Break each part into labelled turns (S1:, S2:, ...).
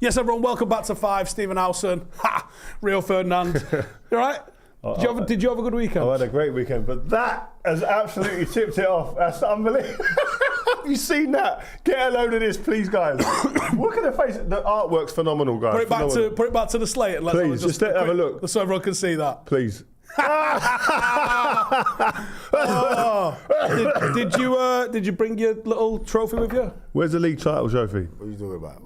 S1: Yes, everyone, welcome back to 5. Stephen Howson. Ha! Rio Ferdinand. You all right? Did you have a good weekend?
S2: I had a great weekend, but that has absolutely tipped it off. That's unbelievable. Have you seen that? Get a load of this, please, guys. Look at the face. The artwork's phenomenal, guys.
S1: Put it back to the slate and
S2: let's just have a look.
S1: So everyone can see that.
S2: Please.
S1: Did you bring your little trophy with you?
S2: Where's the league title trophy?
S3: What are you talking about?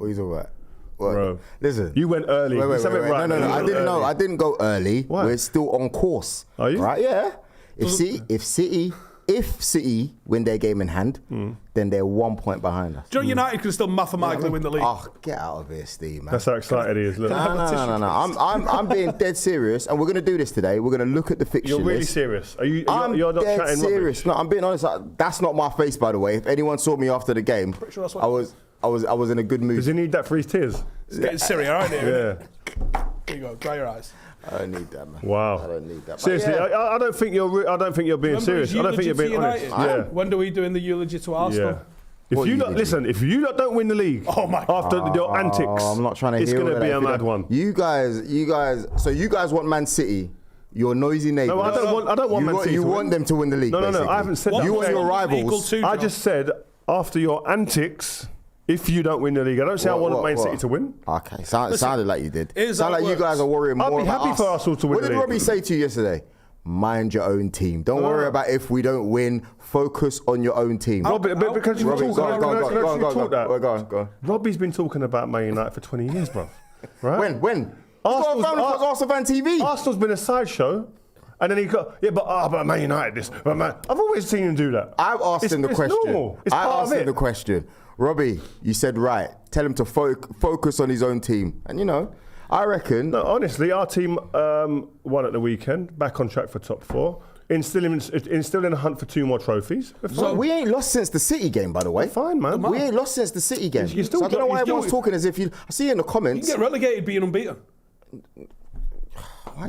S3: What?
S2: Bro,
S3: listen.
S2: You went early.
S3: Wait.
S2: Right.
S3: No. I didn't know. I didn't go early.
S2: Why?
S3: We're still on course.
S2: Are you?
S3: Right? Yeah. If City win their game in hand, then they're 1 point behind us.
S1: Do you know United can still mathematically win the league?
S3: Oh, get out of here, Steve, man.
S2: That's how excited he is. Look.
S3: No. I'm being dead serious, and we're going to do this today. We're going to look at the fixture
S2: You're really
S3: list.
S2: serious.
S3: You're
S2: not
S3: dead
S2: chatting
S3: serious.
S2: rubbish?
S3: No, I'm being honest. That's not my face, by the way. If anyone saw me after the game,
S1: Pretty sure that's what
S3: I was in a good mood.
S2: Does he need that for his tears?
S1: It's getting Syria, aren't it?
S2: Yeah.
S1: Here you go. Dry your eyes.
S3: I don't need that, man.
S2: Wow.
S3: I don't need that.
S2: Seriously,
S3: yeah.
S2: I don't think you're being serious. I don't think you're being honest. Yeah.
S1: When do we do in the eulogy to Arsenal?
S2: Yeah. If you don't win the league after your antics,
S3: I'm not trying to
S2: it's going to be a mad one.
S3: You guys, so you guys want Man City, your noisy neighbours.
S2: No, I don't want Man City.
S3: You want them to win the league.
S2: No, I haven't said that.
S3: You want your rivals.
S2: I just said after your antics, if you don't win the league, I don't say I want Man City to win.
S3: Okay, sounded like you did.
S1: Sounded
S3: like you guys are worrying more about us.
S2: I'd be happy for Arsenal to win the league.
S3: What did Robbie say to you yesterday? Mind your own team. Don't worry about if we don't win. Focus on your own team.
S2: Robbie, because you talk that.
S3: Go on.
S2: Robbie's been talking about Man United for 20 years, bro. Right?
S3: When? Arsenal fan TV.
S2: Arsenal's been a sideshow. And then he got, but Man United this. But man, I've always seen him do that.
S3: I've asked him the question.
S2: Normal.
S3: I asked him the question. Robbie, you said right. Tell him to focus on his own team. And I reckon.
S2: No, honestly, our team won at the weekend, back on track for top 4. Still in a hunt for 2 more trophies.
S3: So we ain't lost since the City game, by the way.
S2: We're fine, man.
S3: We ain't lost since the City game.
S2: So
S3: I don't know why everyone's talking as if I see in the comments.
S1: You can get relegated being unbeaten.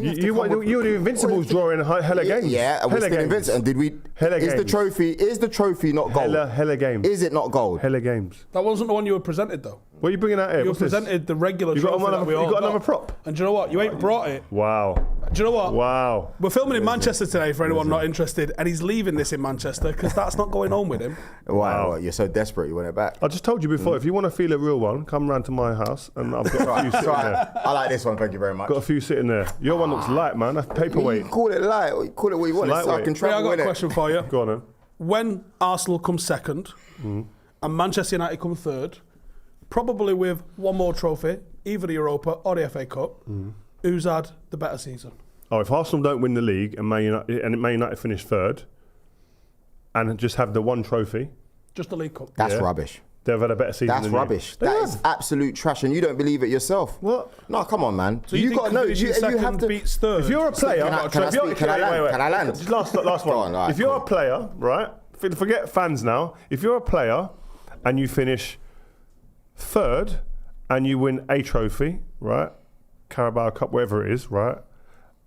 S2: You the Invincibles drawing hella games.
S3: Yeah, and we're still invincible. And did we? Is the trophy not gold?
S2: Hella games.
S3: Is it not gold?
S2: Hella games.
S1: That wasn't the one you were presented though.
S2: What are you bringing out here?
S1: You presented the regular trophy that we all
S2: got another prop.
S1: And do you know what? You ain't brought it.
S2: Wow.
S1: Do you know what?
S2: Wow.
S1: We're filming in Manchester today for anyone not interested, and he's leaving this in Manchester because that's not going home with him.
S3: Wow. You're so desperate, you want it back.
S2: I just told you before, if you want to feel a real one, come round to my house, and I've got a few sitting there.
S3: I like this one, thank you very much.
S2: Got a few sitting there. Your one looks light, man. That's paperweight.
S3: You call it light, or you call it what you want.
S2: It's
S3: I can travel
S1: I got a question for you.
S2: Go on then.
S1: When Arsenal come second, and Manchester United come third, probably with one more trophy, either the Europa or the FA Cup, who's had the better season?
S2: Oh, if Arsenal don't win the league and Man United finish third, and just have the one trophy,
S1: just the League Cup.
S3: That's rubbish.
S2: They've had a better season.
S3: That's rubbish. That is absolute trash, and you don't believe it yourself.
S2: What?
S3: No, come on, man.
S1: So you got to know. You have to beat third.
S2: If you're a player,
S3: can I land?
S2: Last one.
S3: Right,
S2: if you're a player, right? Forget fans now. If you're a player and you finish third and you win a trophy, right? Carabao Cup, whatever it is, right?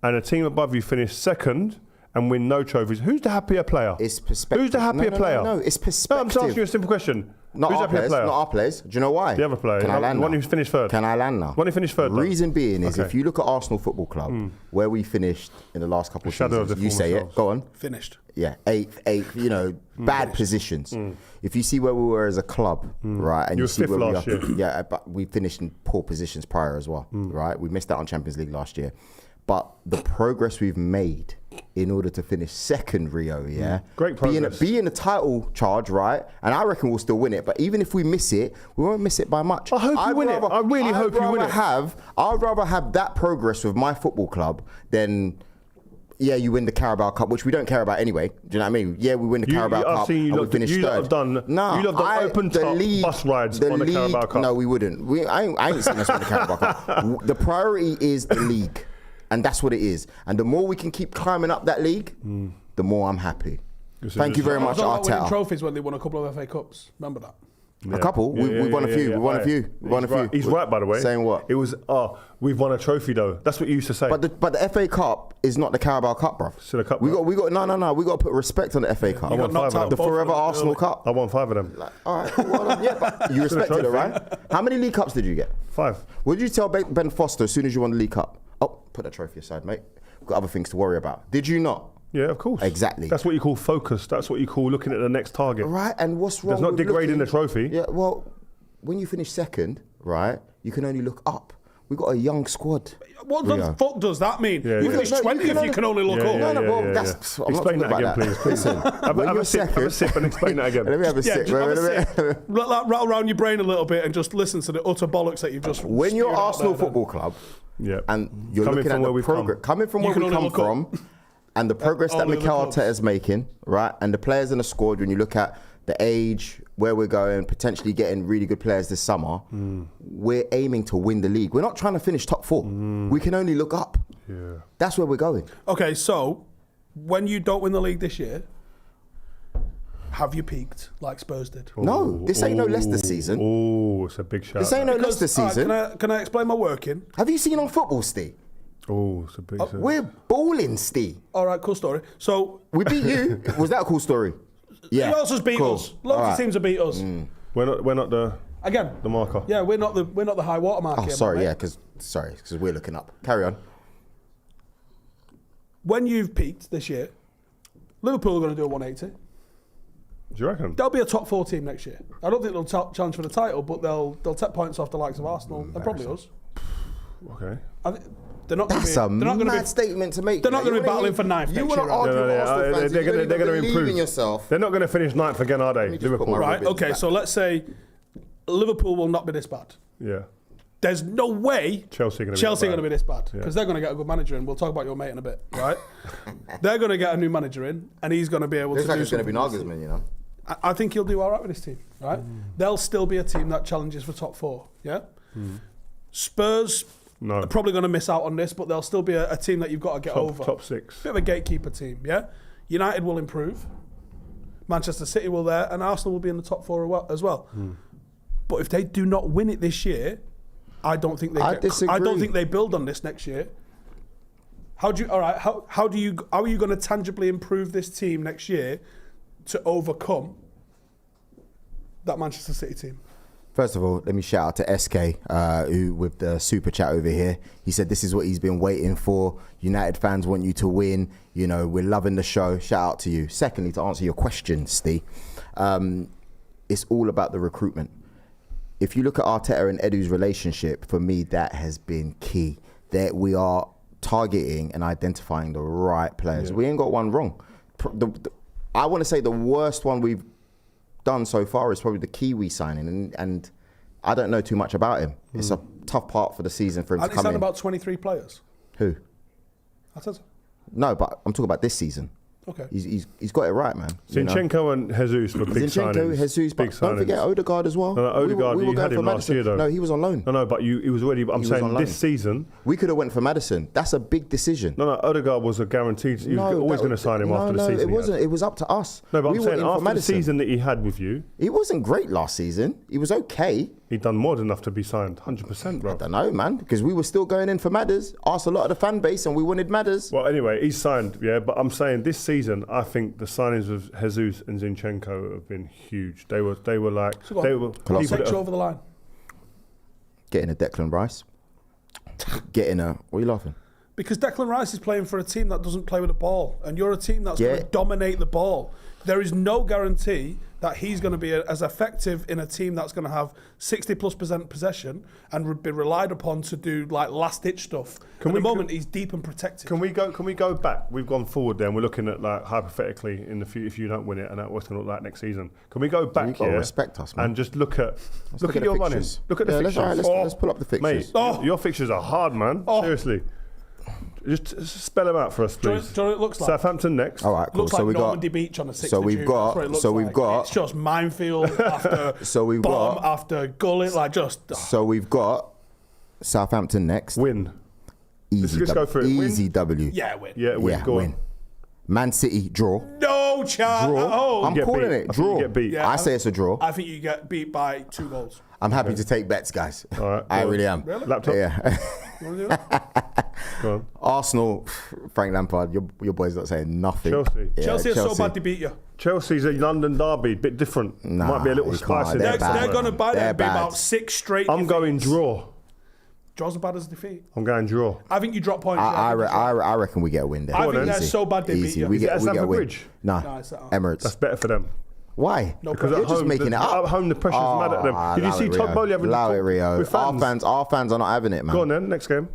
S2: And a team above you finish second and win no trophies. Who's the happier player?
S3: It's perspective.
S2: Who's the happier player?
S3: No, it's perspective.
S2: No, I'm just asking you a simple question.
S3: Not our players. Do you know why?
S2: The other player.
S3: Can I land
S2: now? One who finished third.
S3: Can I land now?
S2: One who finished third.
S3: Reason being is if you look at Arsenal Football Club, where we finished in the last couple of seasons, you say it. Go on.
S1: Finished.
S3: Yeah, eighth, bad positions. If you see where we were as a club, right, and you see where we are, yeah, but we finished in poor positions prior as well, right? We missed out on Champions League last year, but the progress we've made in order to finish second, Rio,
S2: great progress.
S3: Be in the title charge, right? And I reckon we'll still win it. But even if we miss it, we won't miss it by much.
S2: I hope you win it. I really hope you win it.
S3: I'd rather have that progress with my football club than. Yeah, you win the Carabao Cup, which we don't care about anyway. Do you know what I mean? Yeah, we win the Carabao Cup and we finish third.
S2: Have done open top bus rides on the Carabao Cup.
S3: No, we wouldn't. I ain't seen us win the Carabao Cup. The priority is the league, and that's what it is. And the more we can keep climbing up that league, the more I'm happy. Thank you very much, Arteta.
S1: Trophies when they won a couple of FA Cups. Remember that?
S3: Yeah. A couple. We've won a few. We've won a few. We've won a few.
S2: He's right, by the way.
S3: Saying what?
S2: It was, we've won a trophy though. That's what you used to say.
S3: But the FA Cup is not the Carabao Cup, bruv.
S2: Still a cup.
S3: We got no. We got to put respect on the FA Cup.
S2: I won 5 of them.
S3: The Forever Arsenal Cup.
S2: I won 5 of them.
S3: All right. Well, yeah, but you respected it, right? How many League Cups did you get?
S2: 5.
S3: What did you tell Ben Foster as soon as you won the League Cup? Oh, put that trophy aside, mate. We've got other things to worry about. Did you not?
S2: Yeah, of course.
S3: Exactly.
S2: That's what you call focus. That's what you call looking at the next target.
S3: Right, and what's wrong
S2: There's not
S3: with
S2: degrading
S3: looking,
S2: the trophy.
S3: Yeah, well, when you finish second, right, you can only look up. We've got a young squad.
S1: What the fuck does that mean?
S2: Yeah,
S1: you
S2: yeah.
S1: finish 20 if you can only look up.
S3: That's...
S2: Explain that again, please.
S3: Listen,
S2: have a sip and explain that again.
S3: Let me have a sip.
S1: Rattle around your brain a little bit and just listen to the utter bollocks that you've just...
S3: When you're Arsenal Football Club, and you're looking at the progress... Coming from where we come from, and the progress that Mikel Arteta's making, right, and the players in the squad, when you look at the age, where we're going, potentially getting really good players this summer, we're aiming to win the league. We're not trying to finish top 4. We can only look up.
S2: Yeah.
S3: That's where we're going.
S1: Okay, so when you don't win the league this year, have you peaked like Spurs did?
S3: No, this ain't no Leicester season.
S2: Oh, it's a big shout.
S3: This ain't no Leicester season.
S1: Can I explain my working?
S3: Have you seen on football, Steve?
S2: Oh, it's a big shout.
S3: We're balling, Steve.
S1: All right, cool story. So
S3: we beat you. Was that a cool story?
S1: Yeah. Who else has beat us? Loads of teams have beat us.
S2: We're not the marker.
S1: Yeah, we're not the high water mark.
S3: Oh,
S1: here,
S3: sorry,
S1: mate.
S3: because we're looking up. Carry on.
S1: When you've peaked this year, Liverpool are going to do a 180.
S2: Do you reckon?
S1: They'll be a top 4 team next year. I don't think they'll challenge for the title, but they'll take points off the likes of Arsenal and probably us.
S2: Okay.
S1: They're not going to be.
S3: That's a mad statement to make.
S1: They're not going to be battling for 9th.
S3: You want to argue with Arsenal fans?
S2: They're going to improve.
S3: In yourself.
S2: They're not going to finish 9th again, are they? Liverpool.
S1: Right. Okay. So let's say Liverpool will not be this bad.
S2: Yeah.
S1: There's no way
S2: Chelsea are
S1: going to be this bad because they're going to get a good manager in. We'll talk about your mate in a bit, right? They're going to get a new manager in, and he's going to be able to do something.
S3: It's going to be Nagelsmann, you know.
S1: I think he'll do all right with this team, right? They'll still be a team that challenges for top 4, yeah? Spurs are probably going to miss out on this, but they'll still be a team that you've got to get over.
S2: Top 6.
S1: Bit of a gatekeeper team, yeah? United will improve. Manchester City will there, and Arsenal will be in the top 4 as well. But if they do not win it this year, I don't think they build on this next year. How are you going to tangibly improve this team next year to overcome that Manchester City team?
S3: First of all, let me shout out to SK, who with the super chat over here. He said this is what he's been waiting for. United fans want you to win. You know, we're loving the show. Shout out to you. Secondly, to answer your question, Steve, it's all about the recruitment. If you look at Arteta and Edu's relationship, for me, that has been key. That we are targeting and identifying the right players. Yeah. We ain't got one wrong. I want to say the worst one we've done so far is probably the Kiwi signing, and I don't know too much about him. It's a tough part for the season for him to come in.
S1: He's signed about 23 players.
S3: Who?
S1: Arteta.
S3: No, but I'm talking about this season.
S1: Okay.
S3: He's got it right, man.
S2: Zinchenko and Jesus were big signings.
S3: Jesus, but don't forget Odegaard as well.
S2: No, Odegaard,
S3: we were
S2: you had him last year, though.
S3: No, he was on loan.
S2: No, but he was already. I'm saying this season.
S3: We could have went for Maddison. That's a big decision.
S2: No, Odegaard was a guaranteed. He was always going to sign him after the season.
S3: No, it wasn't. It was up to us.
S2: No, but I'm saying after the season that he had with you.
S3: He wasn't great last season. He was okay.
S2: He'd done more than enough to be signed, 100%, bro.
S3: I don't know, man, because we were still going in for Madders. Asked a lot of the fan base, and we wanted Madders.
S2: Well, anyway, he's signed, yeah. But I'm saying this season, I think the signings of Jesus and Zinchenko have been huge. They were like
S1: take you over the line.
S3: Getting a Declan Rice. Getting a. What are you laughing?
S1: Because Declan Rice is playing for a team that doesn't play with the ball, and you're a team that's going to dominate the ball. There is no guarantee that he's going to be as effective in a team that's going to have 60+% possession and be relied upon to do like last-ditch stuff. At the moment, he's deep and protected.
S2: Can we go back? We've gone forward there, and we're looking at like hypothetically in the future if you don't win it, and what's going to look like next season. Can we go back here?
S3: Respect us, man.
S2: And just look at your running. Look at the fixtures.
S3: Let's pull up the fixtures.
S2: Mate, your fixtures are hard, man. Seriously. Just spell them out for us, please.
S1: Do you know what it looks like?
S2: Southampton next.
S3: All right, cool.
S1: Looks like Normandy Beach on the 6th of June.
S3: We've got.
S1: It's just minefield after bomb after gullet, like just.
S3: So we've got Southampton next.
S2: Win.
S3: Easy.
S2: Let's go for it.
S3: Easy W.
S1: Yeah, win.
S2: Yeah, win.
S3: Yeah, win. Man City draw.
S1: No chance.
S3: Draw. I'm calling it draw.
S2: You get beat.
S3: Yeah, I say it's a draw.
S1: I think you get beat by 2 goals.
S3: I'm happy to take bets, guys.
S2: All right,
S3: I really am.
S1: Really?
S2: Laptop.
S3: Yeah.
S1: You want to do that?
S2: Go on.
S3: Arsenal, Frank Lampard. Your boy's not saying nothing.
S2: Chelsea.
S3: Yeah,
S1: Chelsea is so bad they beat you.
S2: Chelsea's a London derby, bit different.
S3: Nah,
S2: might be a little spicy.
S1: They're going to buy them
S3: They're
S1: be
S3: bad.
S1: about 6 straight.
S2: I'm going draw.
S1: Draw's as bad as defeat.
S2: I'm going draw.
S1: I think you drop points.
S3: I reckon we get a win there.
S1: I think they're so bad they beat you.
S3: We get a
S2: Stamford
S3: win.
S2: Bridge?
S3: No,
S1: it's at home.
S3: Emirates.
S2: That's better for them.
S3: Why?
S1: No,
S2: Because
S3: you're
S2: at
S3: just
S2: home,
S3: making it up.
S2: At home, the pressure's mad at them. Did you see Todd Bowley having
S3: Allow it, Rio.
S2: with fans?
S3: Our fans are not having it, man.
S2: Go on then, next game.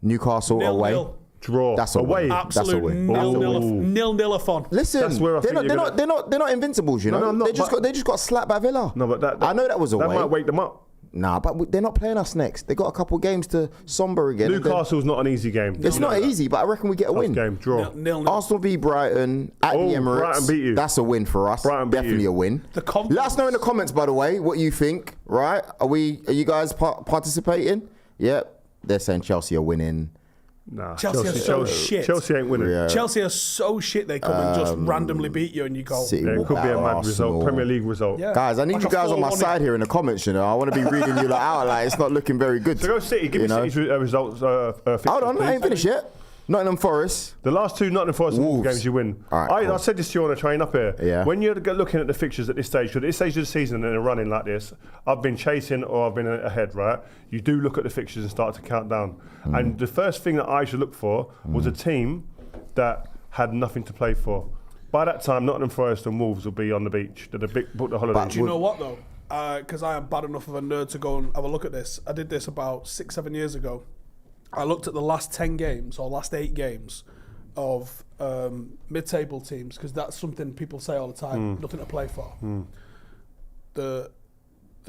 S3: Newcastle away.
S1: 0-0.
S2: Draw.
S3: That's a
S2: away.
S3: win.
S1: Absolute
S3: win.
S1: nil-nil fun.
S3: Listen,
S2: That's where I
S3: they're
S2: think
S3: not invincibles, you know.
S2: No, I'm not,
S3: they just got slapped by Villa.
S2: No, but
S3: I know that was away.
S2: That might wake them up.
S3: Nah, but they're not playing us next. They got a couple of games to somber again.
S2: Newcastle's not an easy game.
S3: It's not easy, but I reckon we get a win.
S2: Game draw.
S1: Nil-nil.
S3: Arsenal v Brighton at the Emirates.
S2: Brighton beat you.
S3: That's a win for us.
S2: Brighton beat
S3: Definitely
S2: you.
S3: a win.
S1: The
S3: Let us know in the comments, by the way, what you think. Right? Are you guys participating? Yep. They're saying Chelsea are winning.
S2: Nah,
S1: Chelsea are so shit.
S2: Chelsea ain't winning.
S3: Yeah.
S1: Chelsea are so shit they come and just randomly beat you and you go.
S3: City
S2: Yeah,
S3: will
S2: it could be a
S3: battle
S2: mad
S3: Arsenal.
S2: result. Premier League result.
S1: Yeah.
S3: Guys, I need
S1: Like
S3: you
S1: a
S3: guys on my
S1: 4-1.
S3: side here in the comments, you know. I want to be reading you out like it's not looking very good.
S2: So go City. Give
S3: You
S2: me
S3: know?
S2: City's results. Fixtures,
S3: Hold on,
S2: please.
S3: I ain't finished yet. Nottingham Forest.
S2: The last two Nottingham Forest
S3: Wolves.
S2: games you win.
S3: All right, cool.
S2: I said this to you on the train up here.
S3: Yeah.
S2: When you're looking at the fixtures at this stage of the season and a running like this, I've been chasing or I've been ahead, right? You do look at the fixtures and start to count down. And the first thing that I should look for was a team that had nothing to play for. By that time, Nottingham Forest and Wolves will be on the beach. They're book the holiday.
S1: Do you know what though? Because I am bad enough of a nerd to go and have a look at this. I did this about 6-7 years ago. I looked at the last 10 games or last 8 games of mid-table teams because that's something people say all the time. Nothing to play for. The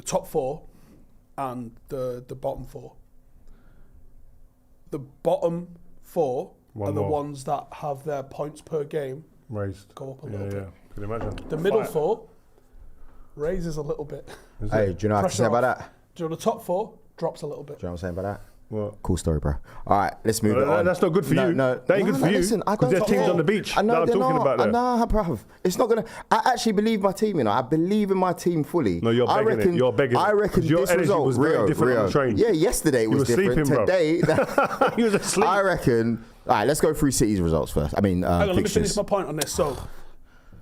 S1: top 4 and the bottom 4. The bottom 4 are the ones that have their points per game
S2: raised.
S1: go up a little bit.
S2: Yeah, can you imagine?
S1: The middle 4 raises a little bit.
S3: Hey, do you know what I have to say about that?
S1: Do you know the top 4 drops a little bit?
S3: Do you know what I'm saying about that?
S2: What?
S3: Cool story, bro. All right, let's move it on.
S2: That's not good for you. That ain't good for you.
S3: Listen, I
S2: because
S3: don't
S2: their team's on the beach.
S3: I know
S2: I'm
S3: they're
S2: talking
S3: not.
S2: about that.
S3: Nah, bruv. It's not gonna. I actually believe my team. You know, I believe in my team fully.
S2: No, you're begging it. You're begging it.
S3: I reckon
S2: 'Cause your
S3: this
S2: energy
S3: result
S2: was very different on the train.
S3: Yeah, yesterday it was
S2: were
S3: different.
S2: sleeping, bro.
S3: Today,
S2: He was asleep.
S3: I reckon. All right, let's go through City's results first. I mean,
S1: Hang on, let me finish
S3: fixtures.
S1: my point on this. So,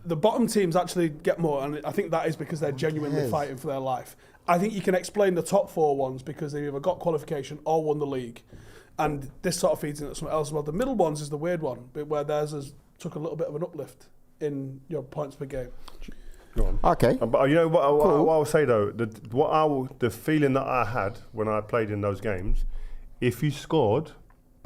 S1: the bottom teams actually get more, and I think that is because they're genuinely fighting for their life. I think you can explain the top 4 ones because they've either got qualification or won the league. And this sort of feeds into something else as well. The middle ones is the weird one, where theirs has took a little bit of an uplift in your points per game.
S2: Go on.
S3: Okay.
S2: But you know what I will say though, the feeling that I had when I played in those games, if you scored,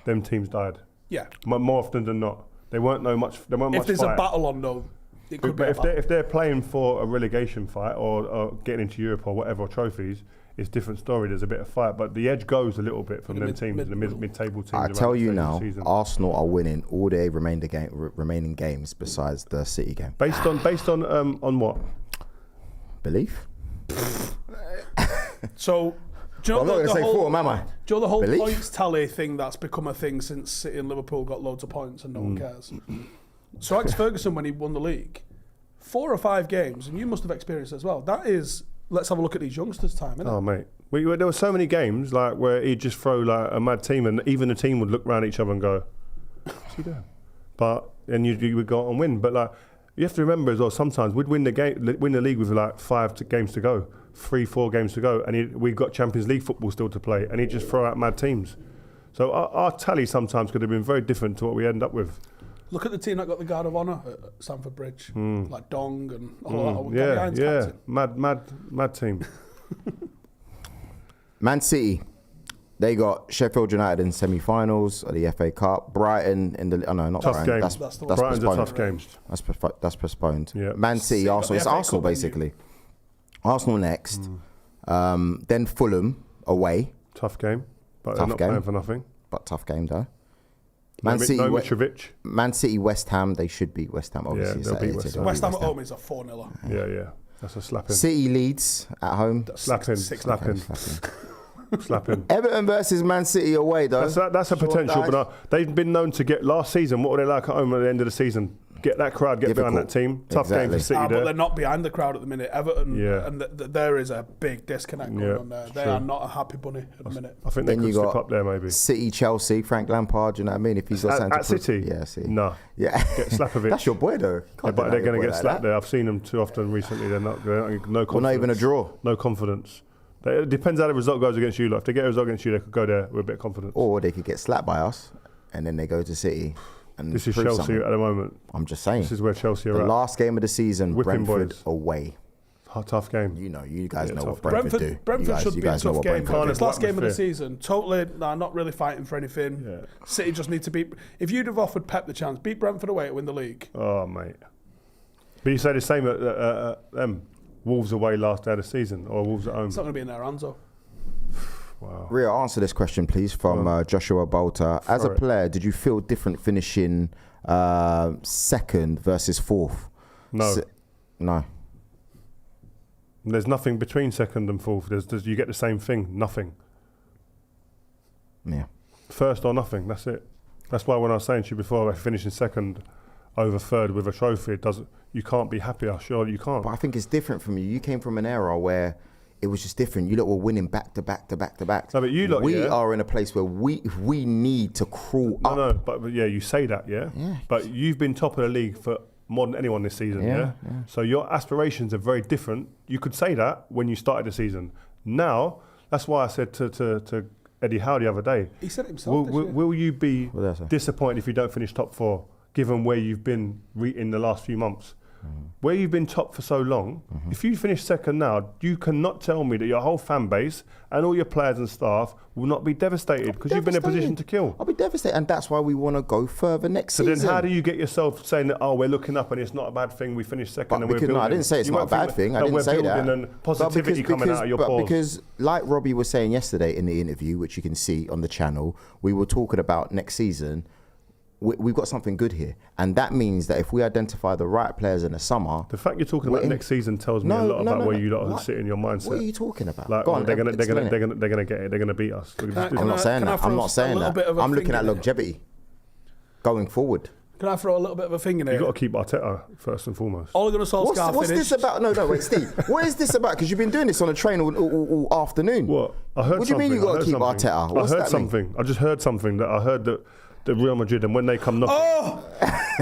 S2: them teams died.
S1: Yeah.
S2: More often than not, they weren't much.
S1: If there's
S2: fight.
S1: a battle on though, it could be.
S2: But if they're playing for a relegation fight or getting into Europe or whatever trophies, it's a different story. There's a bit of fight, but the edge goes a little bit from them teams, the mid-table teams.
S3: I tell you now,
S2: season.
S3: Arsenal are winning all their remaining games besides the City game.
S2: Based on what?
S3: Belief?
S1: So, do you know
S3: I'm not going to say form, am I?
S1: Do you know the whole
S3: Belief?
S1: points tally thing that's become a thing since City and Liverpool got loads of points and no one cares? So Alex Ferguson, when he won the league, 4 or 5 games, and you must have experienced it as well, that is, let's have a look at these youngsters' time, isn't it?
S2: Oh, mate. There were so many games like where he'd just throw like a mad team and even the team would look around each other and go, what's he doing? And you would go out and win. But like, you have to remember as well, sometimes we'd win the league with like 5 games to go, 3-4 games to go, and we've got Champions League football still to play, and he'd just throw out mad teams. So our tally sometimes could have been very different to what we end up with.
S1: Look at the team that got the Guard of Honour at Stamford Bridge, like Dong and all that.
S2: Yeah, mad team.
S3: Man City, they got Sheffield United in semi-finals of the FA Cup. Brighton in the not
S2: tough
S3: Brighton.
S2: game.
S3: That's
S2: Brighton's
S3: postponed.
S2: a tough game.
S3: That's postponed.
S2: Yeah.
S3: Man City, Arsenal. It's
S1: FA
S3: Arsenal
S1: Cup,
S3: basically. Arsenal next. Then Fulham away.
S2: Tough game, but
S3: Tough
S2: they're not
S3: game.
S2: playing for nothing.
S3: But tough game though.
S2: No Mitrovic.
S3: Man City, West Ham. They should beat West Ham. Obviously,
S2: they'll beat West Ham.
S1: West Ham at home is a 4-0.
S2: Yeah. That's a slapping.
S3: City Leeds at home.
S2: Slapping.
S3: Everton versus Man City away though.
S2: That's a potential, but they've been known to get last season. What were they like at home at the end of the season? Get that crowd, get behind that team. Tough game for City
S1: But
S2: there.
S1: they're not behind the crowd at the minute. Everton, and there is a big disconnect going on there. They are not a happy bunny at the minute.
S2: I think they could step up there maybe.
S3: City, Chelsea, Frank Lampard. You know what I mean? If he's got something
S2: at City,
S3: yeah, City.
S2: No,
S3: yeah,
S2: get Slapovic.
S3: That's your boy though.
S2: But they're going to get slapped there. I've seen them too often recently. They're not no confidence.
S3: Well, not even a draw.
S2: No confidence. It depends how the result goes against you. Like, if they get a result against you, they could go there with a bit of confidence.
S3: Or they could get slapped by us, and then they go to City. And
S2: this is Chelsea
S3: something.
S2: at the moment.
S3: I'm just saying.
S2: This is where Chelsea are
S3: the
S2: at.
S3: last game of the season,
S2: Whipping
S3: Brentford
S2: boys.
S3: away.
S2: Tough game.
S3: You guys know what Brentford do.
S1: Brentford should be a tough game. It's last game of the
S2: atmosphere.
S1: season. Totally, not really fighting for anything.
S2: Yeah.
S1: City just need to beat. If you'd have offered Pep the chance, beat Brentford away to win the league.
S2: Oh, mate. But you say the same at them. Wolves away last day of the season, or Wolves at home.
S1: It's not going to be in their hands, though.
S2: Wow.
S3: Rio, answer this question, please, from Joshua Bolter. As a player, did you feel different finishing second versus fourth?
S2: No.
S3: No.
S2: There's nothing between second and fourth. You get the same thing. Nothing.
S3: Yeah.
S2: First or nothing. That's it. That's why when I was saying to you before, finishing second over third with a trophy, you can't be happier. Surely you can't.
S3: But I think it's different from you. You came from an era where it was just different. You lot were winning back to back to back to back.
S2: No, but you lot,
S3: we are in a place where we need to crawl up.
S2: No, but yeah, you say that, yeah? But you've been top of the league for more than anyone this season, yeah? So your aspirations are very different. You could say that when you started the season. Now, that's why I said to Eddie Howe the other day.
S1: He said it himself.
S2: Will you be disappointed if you don't finish top four, given where you've been in the last few months? Where you've been top for so long, if you finish second now, you cannot tell me that your whole fan base and all your players and staff will not be devastated because you've been in a position to kill.
S3: I'll be devastated, and that's why we want to go further next season.
S2: So then how do you get yourself saying that, we're looking up and it's not a bad thing, we finished second and we're building?
S3: No, I didn't say it's not a bad thing. I didn't say that.
S2: And positivity coming out of your pores.
S3: Because like Robbie was saying yesterday in the interview, which you can see on the channel, we were talking about next season. We've got something good here, and that means that if we identify the right players in the summer,
S2: the fact you're talking about next season tells me a lot about where you lot are sitting in your mindset.
S3: What are you talking about?
S2: Like, they're gonna get it. They're gonna beat us.
S3: I'm not saying that. I'm looking at longevity going forward.
S1: Can I throw a little bit of a thing in here?
S2: You've got to keep Arteta first and foremost.
S1: Ole Gunnar Solskjaer
S3: What's this about? No, wait, Steve. What is this about? Because you've been doing this on a train all afternoon.
S2: What? I heard.
S3: What do you mean you got to keep Arteta?
S2: I heard something. I just heard something that I heard that. The Real Madrid, and when they come knocking,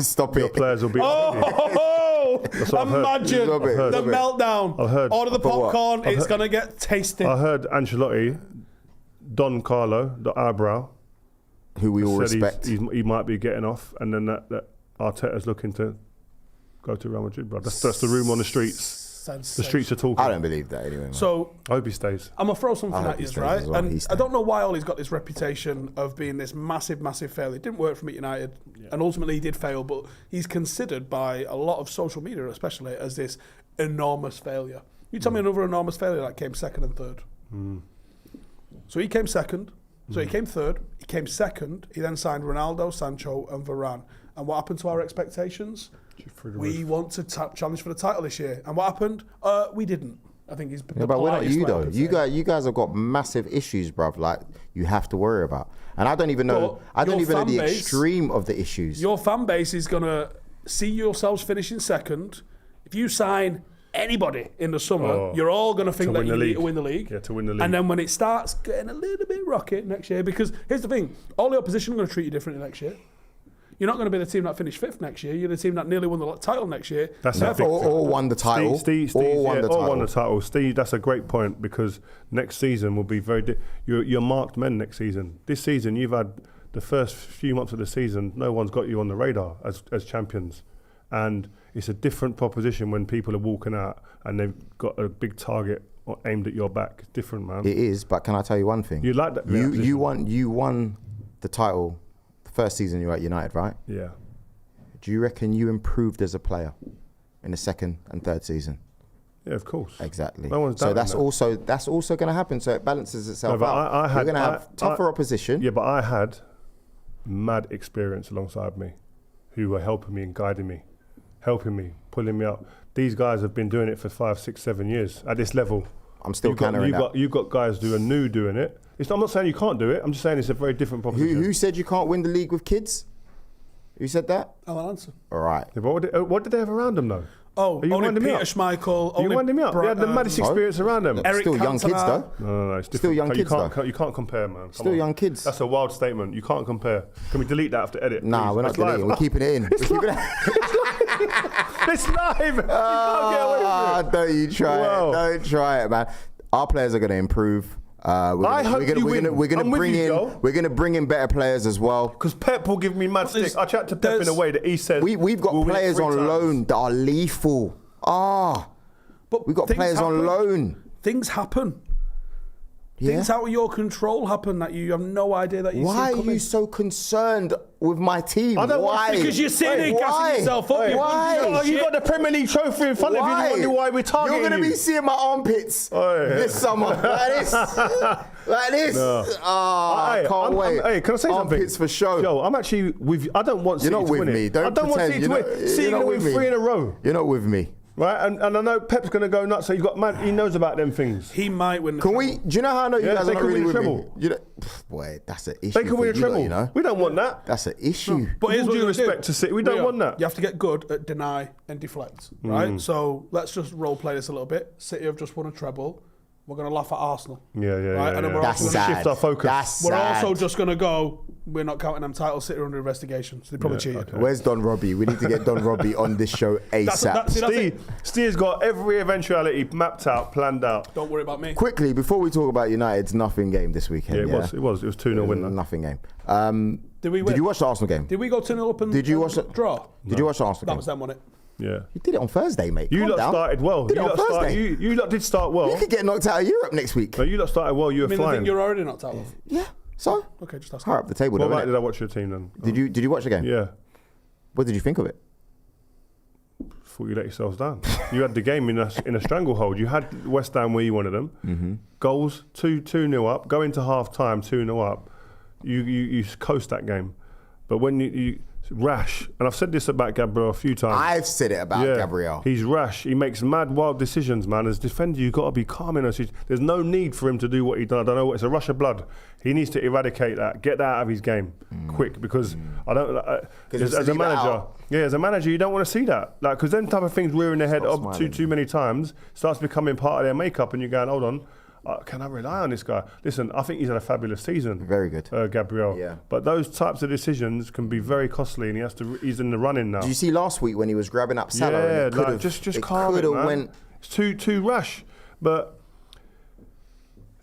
S3: stop
S2: your
S3: it.
S2: players will be.
S1: Imagine the meltdown.
S2: I heard.
S1: Order the popcorn. It's gonna get tasty.
S2: I heard Ancelotti, Don Carlo, the eyebrow,
S3: who we all respect.
S2: He might be getting off, and then that Arteta's looking to go to Real Madrid, bro. That's the rumour on the streets. The streets are talking.
S3: I don't believe that anyway. Man.
S1: So
S2: I hope he stays.
S1: I'm gonna throw something at you, right? Well. And I don't know why Ollie's got this reputation of being this massive failure. It didn't work for me at United, and ultimately he did fail. But he's considered by a lot of social media, especially, as this enormous failure. You tell me another enormous failure that came second and third. So he came second. So he came third. He came second. He then signed Ronaldo, Sancho, and Varane. And what happened to our expectations? We want to challenge for the title this year. And what happened? We didn't. I think he's.
S3: Yeah, but we're not you though. You guys have got massive issues, bruv. Like you have to worry about. And I don't even know. I don't even know the extreme of the issues.
S1: Your fan base is gonna see yourselves finishing second. If you sign anybody in the summer, you're all gonna think that you need to win the league.
S2: Yeah, to win the league.
S1: And then when it starts getting a little bit rocky next year, because here's the thing: all the opposition are gonna treat you differently next year. You're not going to be the team that finished fifth next year. You're the team that nearly won the title next year.
S2: That's
S3: or won the title.
S2: Steve, won the title. Steve, that's a great point because next season will be very. You're marked men next season. This season, you've had the first few months of the season. No one's got you on the radar as champions, and it's a different proposition when people are walking out and they've got a big target aimed at your back. It's different, man.
S3: It is, but can I tell you one thing?
S2: You like that?
S3: You won the title. First season you were at United, right?
S2: Yeah.
S3: Do you reckon you improved as a player in the second and third season?
S2: Yeah, of course.
S3: Exactly.
S2: No one's
S3: so that's also going to happen. So it balances itself out. You're going to have tougher opposition.
S2: Yeah, but I had mad experience alongside me, who were helping me and guiding me, helping me, pulling me up. These guys have been doing it for 5, 6, 7 years at this level.
S3: I'm still countering that.
S2: You've got guys who are new doing it. I'm not saying you can't do it. I'm just saying it's a very different proposition.
S3: Who said you can't win the league with kids? Who said that?
S1: I'll answer.
S3: All right.
S2: Yeah, but what did they have around them though?
S1: Only Peter Schmeichel.
S2: Are you winding me up? They had the maddest experience around them.
S3: Still young kids though.
S2: No, it's different.
S3: Still young kids though.
S2: You can't compare, man.
S3: Still young kids.
S2: That's a wild statement. You can't compare. Can we delete that after edit?
S3: Nah, we're not deleting. We're keeping it in.
S2: It's live. You can't get away with it.
S3: Don't you try it. Don't try it, man. Our players are going to improve. We're gonna bring in better players as well.
S2: Because Pep will give me mad stick. I chat to Pep in a way that he says
S3: we've got players on loan that are lethal. But we've got players on loan.
S1: Things happen. Things out of your control happen that you have no idea that you see coming.
S3: Why are you so concerned with my team?
S1: Why? Because you're sitting here gassing yourself up.
S3: Why?
S2: You got the Premier League trophy in front of you. You wonder why we're targeting you.
S3: You're going to be seeing my armpits this summer. Like this. No. I can't wait.
S2: Hey, can I say something?
S3: Armpits for show.
S2: Yo, I'm actually with you. I don't want City to win it.
S3: I don't want City to win.
S2: City going to win 3 in a row.
S3: You're not with me.
S2: Right, and I know Pep's going to go nuts, so he knows about them things.
S1: He might win the
S3: treble. Do you know how I know you guys are not really with me?
S2: Boy,
S3: that's an issue.
S2: They can win a treble. You know? We don't want that.
S3: That's an issue.
S1: No, but here's
S2: with all due respect to City, we don't want that.
S1: You have to get good at deny and deflect, right? So let's just role play this a little bit. City have just won a treble. We're going to laugh at Arsenal.
S2: Right?
S1: And then we're
S3: also
S1: going to
S2: shift our focus.
S1: We're also just going to go, we're not counting them titles, City are under investigation. So they probably cheated.
S3: Okay. Where's Don Robbie? We need to get Don Robbie on this show ASAP.
S2: Steve's got every eventuality mapped out, planned out.
S1: Don't worry about me.
S3: Quickly, before we talk about United's nothing game this weekend.
S2: It was 2-0 win.
S3: Nothing game.
S1: Did we win?
S3: Did you watch the Arsenal game?
S1: Did we go 2-0 up and
S3: did you watch the
S1: draw?
S3: Did you watch the Arsenal game?
S1: That was them, wasn't it?
S2: Yeah.
S3: You did it on Thursday, mate.
S2: You lot started well.
S3: Did it on Thursday.
S2: You lot did start well.
S3: You could get knocked out of Europe next week.
S2: No, you lot started well. You were flying.
S1: I think you're already knocked out of.
S3: Yeah. So?
S1: Okay, just ask.
S3: Higher up the table,
S2: though. What did I watch your team then?
S3: Did you watch the game?
S2: Yeah.
S3: What did you think of it?
S2: Thought you let yourselves down. You had the game in a stranglehold. You had West Ham where you wanted them. Mm-hmm. Goals 2-0 up. Go into half time 2-0 up. You coast that game. But when you rash, and I've said this about Gabriel a few times.
S3: I've said it about Gabriel.
S2: He's rash. He makes mad, wild decisions, man. As a defender, you've got to be calm in us. There's no need for him to do what he done. I don't know. It's a rush of blood. He needs to eradicate that. Get that out of his game quick, because I don't. As a manager, you don't want to see that. Like, because them type of things rearing their head up too many times starts becoming part of their makeup, and you're going, hold on. Can I rely on this guy? Listen, I think he's had a fabulous season.
S3: Very good.
S2: Gabriel.
S3: Yeah.
S2: But those types of decisions can be very costly, and he's in the running now.
S3: Did you see last week when he was grabbing up Salah?
S2: Yeah, just calm it, man. It's too rash. But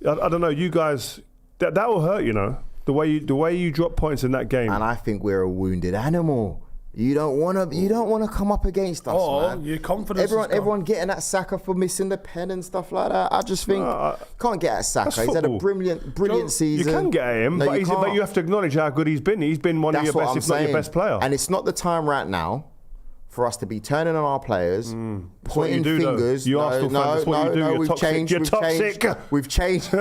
S2: I don't know, you guys, that will hurt, you know. The way you drop points in that game.
S3: And I think we're a wounded animal. You don't want to come up against us, man.
S1: Your confidence.
S3: Everyone getting at Saka for missing the pen and stuff like that. I just think can't get at Saka. He's had a brilliant season.
S2: You can get at him, but you have to acknowledge how good he's been. He's been one of your best, if not your best player.
S3: And it's not the time right now for us to be turning on our players, pointing fingers.
S2: You Arsenal fans, that's what you do.
S3: We've changed. We've changed.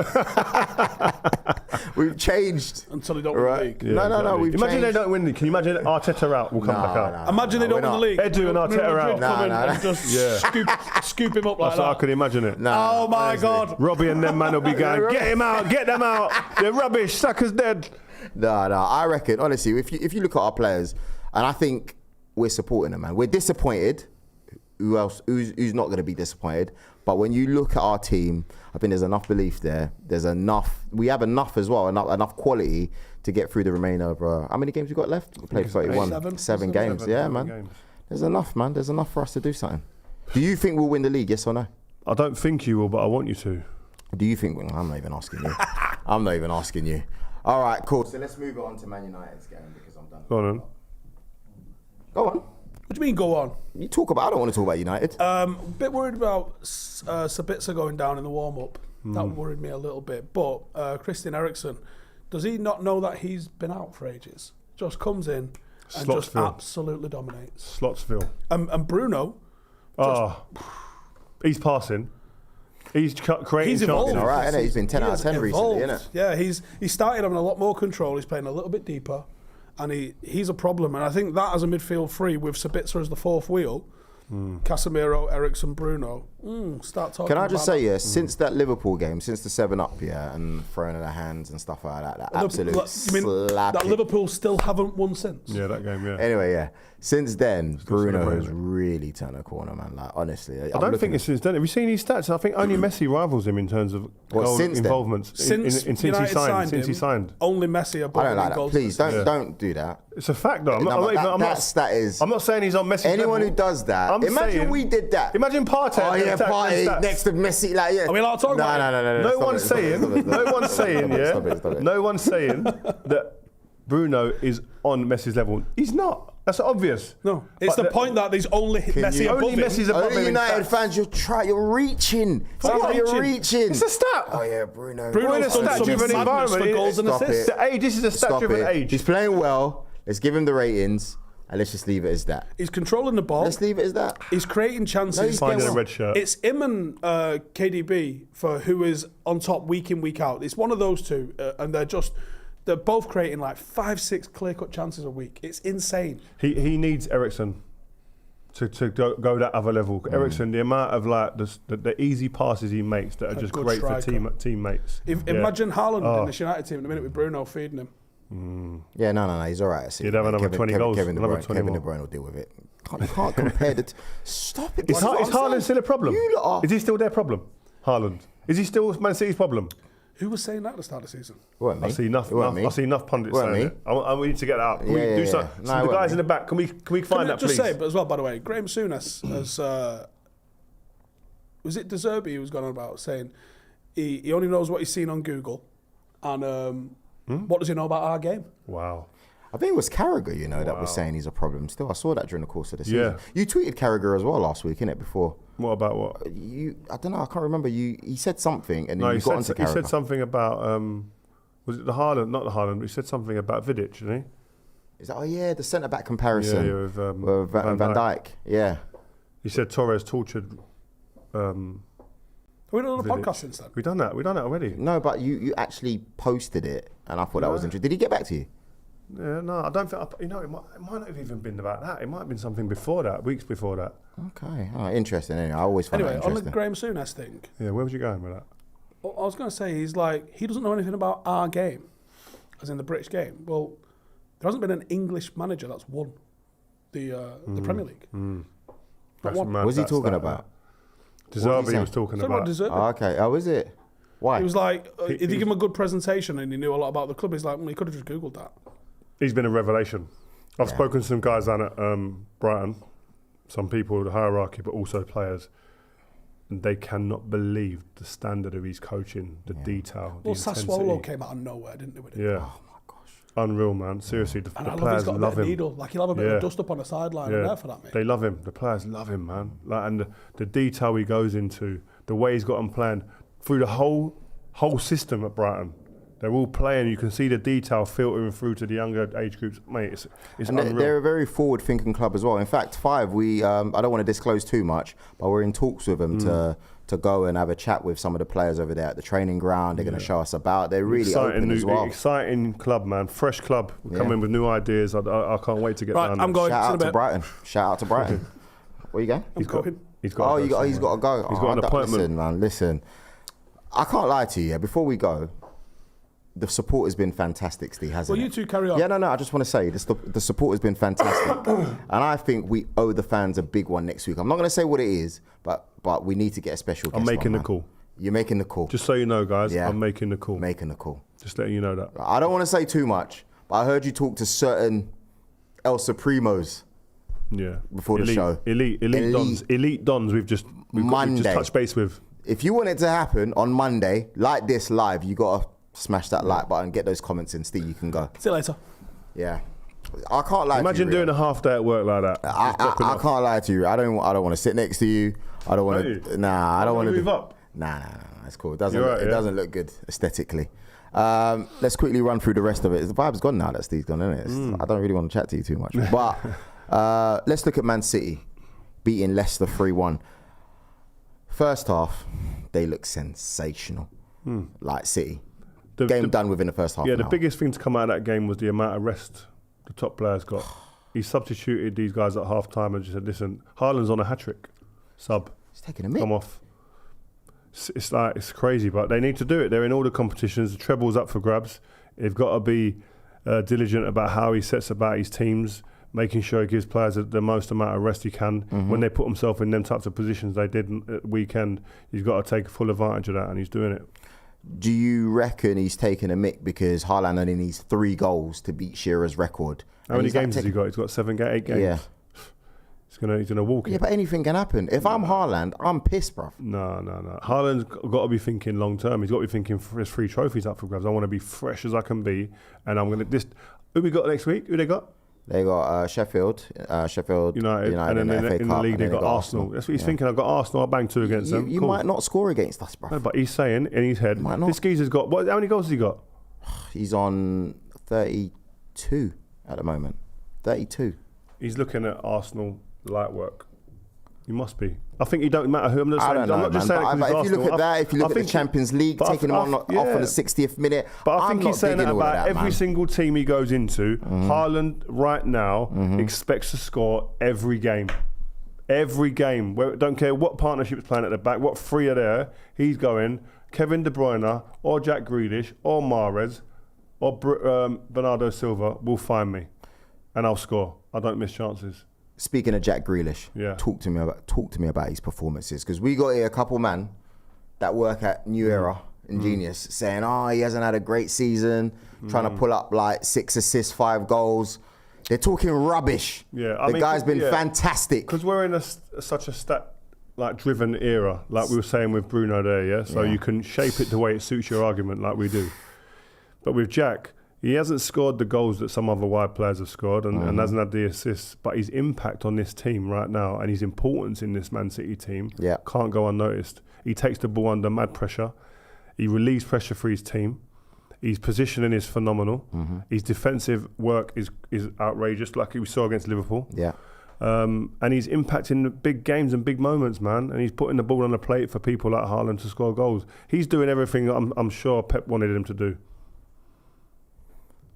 S3: We've changed.
S1: Until they don't win the league.
S3: Yeah, no. We've
S2: imagine
S3: changed.
S2: They don't win the league. Can you imagine Arteta out will come back out?
S1: Imagine they don't win the league.
S2: Edu and Arteta out.
S1: And just scoop him up like that.
S2: I can imagine it.
S1: Oh my God.
S2: Robbie and them man will be going, get him out, get them out. They're rubbish. Saka's dead.
S3: No. I reckon, honestly, if you look at our players, and I think we're supporting them, man. We're disappointed. Who else? Who's not going to be disappointed? But when you look at our team, I think there's enough belief there. There's enough. We have enough as well. Enough quality to get through the remainder of. How many games we got left? We played 31. Seven games. Yeah, man. Games. There's enough, man. There's enough for us to do something. Do you think we'll win the league? Yes or no?
S2: I don't think you will, but I want you to.
S3: Do you think? Well, I'm not even asking you. I'm not even asking you. All right, cool. So let's move on to Man United's game because I'm done.
S2: Go on.
S3: Go on.
S1: What do you mean, go on?
S3: You talk about. I don't want to talk about United.
S1: A bit worried about Sabitzer going down in the warm-up. That worried me a little bit. But Christian Eriksen, does he not know that he's been out for ages? Just comes in and just absolutely dominates.
S2: Slotsville.
S1: And Bruno.
S2: He's passing. He's creating
S1: he's evolved.
S2: chances.
S3: All right, he's been 10 out of 10 recently, isn't it?
S1: Yeah, he started having a lot more control. He's playing a little bit deeper. And he's a problem. And I think that as a midfield three with Sabitzer as the fourth wheel, Casemiro, Eriksen, Bruno, start talking.
S3: Can I just
S1: about
S3: say, since that Liverpool game, since the 7-up, and throwing in the hands and stuff like that absolute slap.
S1: That Liverpool still haven't won since.
S2: Yeah, that game, yeah.
S3: Anyway, since then, Bruno has really turned a corner, man. Like, honestly.
S2: I don't think it's since then. Have you seen his stats? I think only Messi rivals him in terms of goal involvement.
S1: Since he signed. Only Messi above him in goals.
S3: Please, don't do that.
S2: It's a fact, though. I'm not saying he's on Messi.
S3: Anyone who does that, imagine we did that.
S2: Imagine Partey
S3: there partying next to Messi. Like, yeah.
S1: Are we allowed to talk about it?
S3: No.
S2: No one's saying that Bruno is on Messi's level. He's not. That's obvious.
S1: No, it's the point that there's only Messi above him.
S2: Messi's above him.
S3: United fans, you're reaching. You're reaching.
S2: It's a stat.
S3: Oh yeah, Bruno's
S1: done
S3: a
S1: statue-driven environment for goals and assists.
S2: This is a stat-driven age.
S3: He's playing well. Let's give him the ratings. And let's just leave it as that.
S1: He's controlling the ball.
S3: Let's leave it as that.
S1: He's creating chances.
S2: He's finding a red shirt.
S1: It's him and KDB for who is on top week in, week out. It's one of those two, and they're both creating like 5-6 clear-cut chances a week. It's insane.
S2: He needs Eriksen to go that other level. Eriksen, the amount of like the easy passes he makes that are just great striker. For teammates.
S1: Imagine Haaland in this United team in a minute with Bruno feeding him.
S3: Yeah, no, he's all right.
S2: He'd have another 20 goals.
S3: Kevin De Bruyne will deal with it. You can't compare the... Stop it.
S2: Is Haaland still a problem? Is he still their problem? Haaland. Is he still Man City's problem?
S1: Who was saying that at the start of the season?
S2: I see enough pundits saying it. We need to get that out. Can we do something? So the guys in the back, can we find that, please?
S1: Just say, but as well, by the way, Graham Souness has... was it De Zerbi who was going on about saying he only knows what he's seen on Google and... What does he know about our game? Wow.
S3: I think it was Carragher, that was saying he's a problem still. I saw that during the course of the season.
S2: Yeah.
S3: You tweeted Carragher as well last week, innit, before?
S2: What about what?
S3: I don't know, I can't remember. He said something and then you got onto Carragher.
S2: He said something about, was it the Haaland? Not the Haaland, he said something about Vidic, didn't he?
S3: The centre-back comparison with Van Dijk. Yeah.
S2: He said Torres tortured...
S1: Have we done a podcast since then?
S2: We've done that already.
S3: No, but you actually posted it, and I thought that was interesting. Did he get back to you?
S2: Yeah, no, I don't think. It might not have even been about that. It might have been something before that, weeks before that.
S3: Okay, interesting. Anyway, I always find that interesting.
S1: On the Graham Souness thing.
S2: Yeah, where was you going with that?
S1: I was going to say he doesn't know anything about our game, as in the British game. Well, there hasn't been an English manager that's won the Premier League.
S3: What's he talking about?
S2: De Zerbi was talking about.
S3: Okay. Oh, is it? Why?
S1: He was like, if you give him a good presentation and he knew a lot about the club, he's like, he could have just Googled that.
S2: He's been a revelation. I've spoken to some guys down at Brighton, some people, the hierarchy, but also players, and they cannot believe the standard of his coaching, the detail, the intensity.
S1: Sassuolo came out of nowhere, didn't they? With it?
S2: Yeah. Oh, my gosh. Unreal, man. Seriously, the players love him.
S1: Needle. Like, he'll have a bit of dust up on the sideline and there for that, mate.
S2: They love him. The players love him, man. Like, and the detail he goes into, the way he's got them planned through the whole system at Brighton. They're all playing. You can see the detail filtering through to the younger age groups, mate. It's unreal.
S3: They're a very forward-thinking club as well. In fact, Five, we I don't want to disclose too much, but we're in talks with them to go and have a chat with some of the players over there at the training ground. They're going to show us about. They're really open as well.
S2: Exciting club, man. Fresh club. Coming with new ideas. I can't wait to get down.
S1: I'm going.
S3: Shout out to Brighton. Shout out to Brighton. Where you going?
S2: He's got to go.
S3: He's got to go. He's got an appointment. Listen. I can't lie to you. Before we go, the support has been fantastic, Steve, hasn't it?
S1: Well, you two carry on.
S3: Yeah, no, I just want to say the support has been fantastic. And I think we owe the fans a big one next week. I'm not going to say what it is, but we need to get a special guest.
S2: I'm making the call.
S3: You're making the call.
S2: Just so you know, guys, I'm making the call.
S3: Making the call.
S2: Just letting you know that.
S3: I don't want to say too much, but I heard you talk to certain El Supremos.
S2: Yeah.
S3: Before the show.
S2: Elite Dons we've just touched base with.
S3: If you want it to happen on Monday, like this live, you got to smash that like button, get those comments in. Steve, you can go.
S1: See you later.
S3: Yeah. I can't lie
S2: Imagine
S3: to you.
S2: doing a half day at work like that.
S3: I can't lie to you. I don't want to sit next to you. I don't want to. Nah, I don't want to
S2: move up.
S3: Nah. It's cool. It doesn't look good aesthetically. Let's quickly run through the rest of it. The vibe's gone now that Steve's gone, isn't it? I don't really want to chat to you too much. But let's look at Man City beating Leicester 3-1. First half, they look sensational. Like City. Game done within the first half.
S2: Yeah, the biggest thing to come out of that game was the amount of rest the top players got. He substituted these guys at half time and just said, listen, Haaland's on a hat-trick. Sub.
S3: He's taking a mick.
S2: Come off. It's crazy, but they need to do it. They're in all the competitions. The treble's up for grabs. They've got to be diligent about how he sets about his teams, making sure he gives players the most amount of rest he can. When they put themselves in them types of positions they did at the weekend, he's got to take full advantage of that, and he's doing it.
S3: Do you reckon he's taking a mick because Haaland only needs 3 goals to beat Shearer's record?
S2: How many games has he got? He's got 8 games.
S3: Yeah.
S2: He's gonna walk it.
S3: Yeah, but anything can happen. If I'm Haaland, I'm pissed, bruv.
S2: No. Haaland's got to be thinking long term. He's got to be thinking there's 3 trophies up for grabs. I want to be fresh as I can be, and I'm gonna Who we got next week? Who they got?
S3: They got Sheffield United,
S2: and then in the league they got Arsenal. That's what he's thinking. I've got Arsenal. I'll bang 2 against them.
S3: You might not score against us, bruv.
S2: No, but he's saying in his head, this geezer's got how many goals has he got?
S3: He's on 32 at the moment. 32.
S2: He's looking at Arsenal light work. He must be. I think he don't matter who. I'm not saying.
S3: I don't know,
S2: I'm not just saying it because
S3: if you look at that, if you look at the Champions League, taking him off on the 60th minute,
S2: but I think he's saying that about every single team he goes into. Haaland right now expects to score every game. Every game. Don't care what partnership's playing at the back, what 3 are there. He's going Kevin De Bruyne or Jack Grealish or Mahrez or Bernardo Silva will find me, and I'll score. I don't miss chances.
S3: Speaking of Jack Grealish, talk to me about his performances, because we got here a couple man that work at New Era and Genius saying, he hasn't had a great season, trying to pull up like 6 assists, 5 goals. They're talking rubbish.
S2: Yeah,
S3: the guy's been fantastic.
S2: Because we're in such a stat driven era, like we were saying with Bruno there, yeah. So you can shape it the way it suits your argument, like we do. But with Jack, he hasn't scored the goals that some other wide players have scored and hasn't had the assists, but his impact on this team right now and his importance in this Man City team can't go unnoticed. He takes the ball under mad pressure. He relieves pressure for his team. His positioning is phenomenal. His defensive work is outrageous, like we saw against Liverpool.
S3: Yeah.
S2: And he's impacting the big games and big moments, man. And he's putting the ball on the plate for people like Haaland to score goals. He's doing everything I'm sure Pep wanted him to do.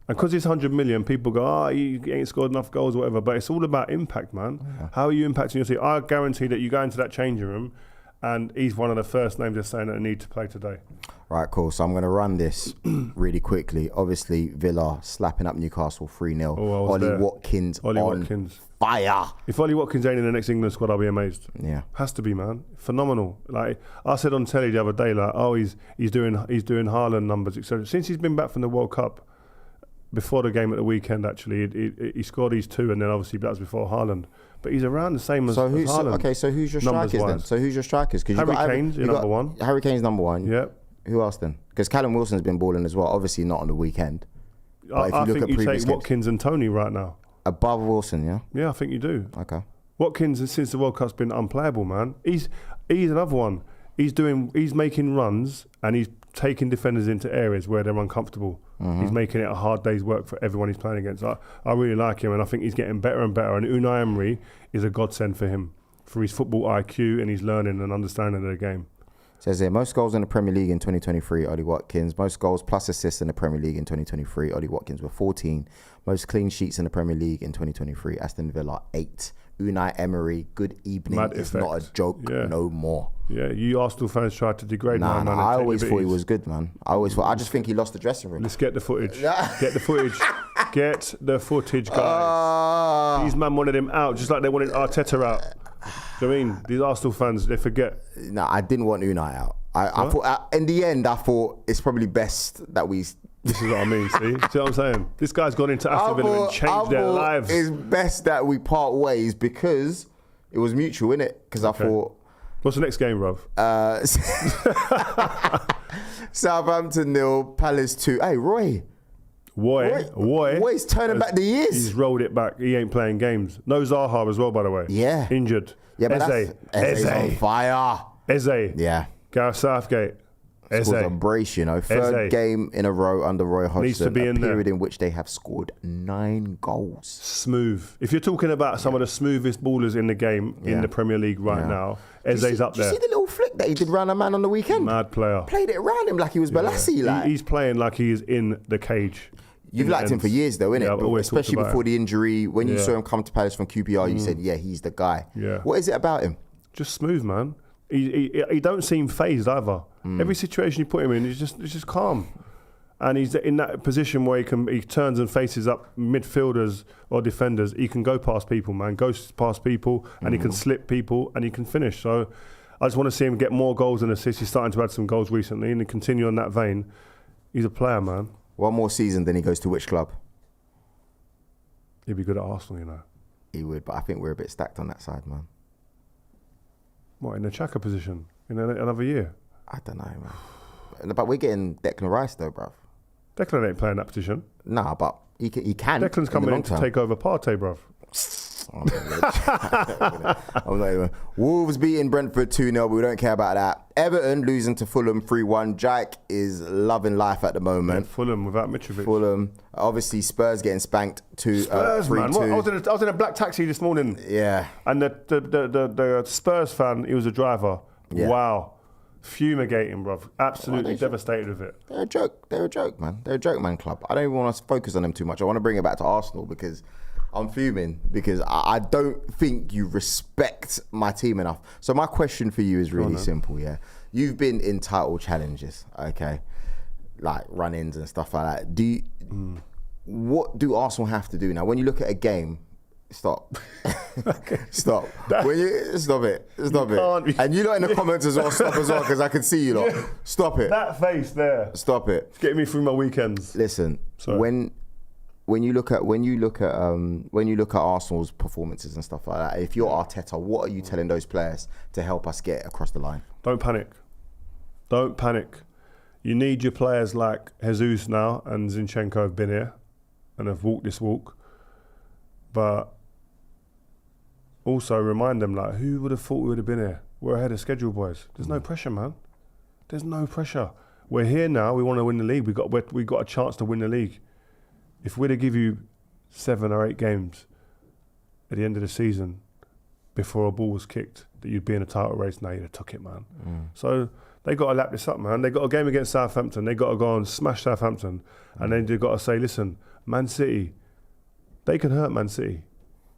S2: And because it's 100 million, people go, he ain't scored enough goals or whatever. But it's all about impact, man. Yeah. How are you impacting your team? I guarantee that you go into that changing room and he's one of the first names they're saying that they need to play today. Right,
S3: cool. So I'm going to run this really quickly. Obviously, Villa slapping up Newcastle 3-0. Ollie Watkins on fire.
S2: If Ollie Watkins ain't in the next England squad, I'll be amazed.
S3: Yeah.
S2: Has to be, man. Phenomenal. Like I said on telly the other day, he's doing Haaland numbers, etc. Since he's been back from the World Cup, before the game at the weekend, actually, he scored these 2, and then obviously that was before Haaland. But he's around the same as Haaland.
S3: So who's your strikers then? So who's your strikers?
S2: Harry Kane's number 1.
S3: Harry Kane's number 1.
S2: Yep.
S3: Who else then? Because Callum Wilson's been balling as well. Obviously not on the weekend.
S2: But I think you take Watkins and Tony right now.
S3: Above Wilson, yeah?
S2: Yeah, I think you do.
S3: Okay.
S2: Watkins, since the World Cup's been unplayable, man. He's another one. He's making runs and he's taking defenders into areas where they're uncomfortable. He's making it a hard day's work for everyone he's playing against. I really like him, and I think he's getting better and better. And Unai Emery is a godsend for him, for his football IQ and his learning and understanding of the game.
S3: Says here, most goals in the Premier League in 2023, Ollie Watkins. Most goals plus assists in the Premier League in 2023, Ollie Watkins were 14. Most clean sheets in the Premier League in 2023, Aston Villa 8. Unai Emery, good evening. It's not a joke no more.
S2: Yeah, you Arsenal fans tried to degrade my man.
S3: I always thought he was good, man. I just think he lost the dressing room.
S2: Let's get the footage. Get the footage. Get the footage, guys. These man wanted him out, just like they wanted Arteta out. Do you know what I mean? These Arsenal fans, they forget.
S3: No, I didn't want Unai out. I thought, in the end, I thought it's probably best that we...
S2: This is what I mean, see what I'm saying? This guy's gone into Aston Villa and changed their lives.
S3: It's best that we part ways because it was mutual, innit? Because I thought...
S2: What's the next game, Rob?
S3: Southampton 0, Palace 2. Hey, Roy's turning back the years.
S2: He's rolled it back. He ain't playing games. No Zaha as well, by the way.
S3: Yeah.
S2: Injured.
S3: Yeah, but Eze's on fire.
S2: Eze.
S3: Yeah.
S2: Gareth Southgate.
S3: It's a brace, Third game in a row under Roy Hodgson.
S2: Needs to be in
S3: period
S2: there.
S3: In which they have scored 9 goals.
S2: Smooth. If you're talking about some of the smoothest ballers in the game in the Premier League right now, Eze's up there.
S3: Did you see the little flick that he did round a man on the weekend?
S2: Mad player.
S3: Played it around him like he was Balassi.
S2: He's playing like he is in the cage.
S3: You've liked him for years though, innit?
S2: Yeah,
S3: especially before the injury. When you saw him come to Palace from QPR, you said, he's the guy.
S2: Yeah.
S3: What is it about him?
S2: Just smooth, man. He don't seem phased either. Every situation you put him in, it's just calm. And he's in that position where he turns and faces up midfielders or defenders. He can go past people, man. Goes past people and he can slip people and he can finish. So I just want to see him get more goals and assists. He's starting to add some goals recently and continue on that vein. He's a player, man.
S3: One more season, then he goes to which club?
S2: He'd be good at Arsenal,
S3: He would, but I think we're a bit stacked on that side, man.
S2: What, in the Xhaka position? In another year?
S3: I don't know, man. But we're getting Declan Rice, though, bruv.
S2: Declan ain't playing that position.
S3: Nah, but he can.
S2: Declan's coming in to take over Partey, bruv.
S3: I'm not even. Wolves beating Brentford 2-0, but we don't care about that. Everton losing to Fulham 3-1. Jack is loving life at the moment.
S2: Yeah, Fulham without Mitrovic.
S3: Fulham. Obviously, Spurs getting spanked 3-2.
S2: Man. What? I was in a black taxi this morning.
S3: Yeah.
S2: And the Spurs fan, he was a driver. Yeah. Wow. Fumigating, bruv. Absolutely devastated with it.
S3: They're a joke. They're a joke, man. They're a joke man club. I don't even want to focus on them too much. I want to bring it back to Arsenal because I'm fuming because I don't think you respect my team enough. So my question for you is really simple, yeah? You've been in title challenges, okay? Like run-ins and stuff like that. What do Arsenal have to do now? When you look at a game, stop. Stop. Stop it. And you lot in the comments as well, stop as well, because I can see you lot. Yeah. Stop it.
S2: That face there.
S3: Stop it.
S2: It's getting me through my weekends.
S3: Listen, when you look at Arsenal's performances and stuff like that, if you're Arteta, what are you telling those players to help us get across the line?
S2: Don't panic. Don't panic. You need your players like Jesus now and Zinchenko have been here and have walked this walk. But also remind them, like, who would have thought we would have been here? We're ahead of schedule, boys. There's no pressure, man. There's no pressure. We're here now. We want to win the league. We got a chance to win the league. If we'd have give you 7 or 8 games at the end of the season before a ball was kicked that you'd be in a title race, now you'd have took it, man. So they got to lap this up, man. They got a game against Southampton. They got to go and smash Southampton, and then they've got to say, listen, Man City, they can hurt Man City.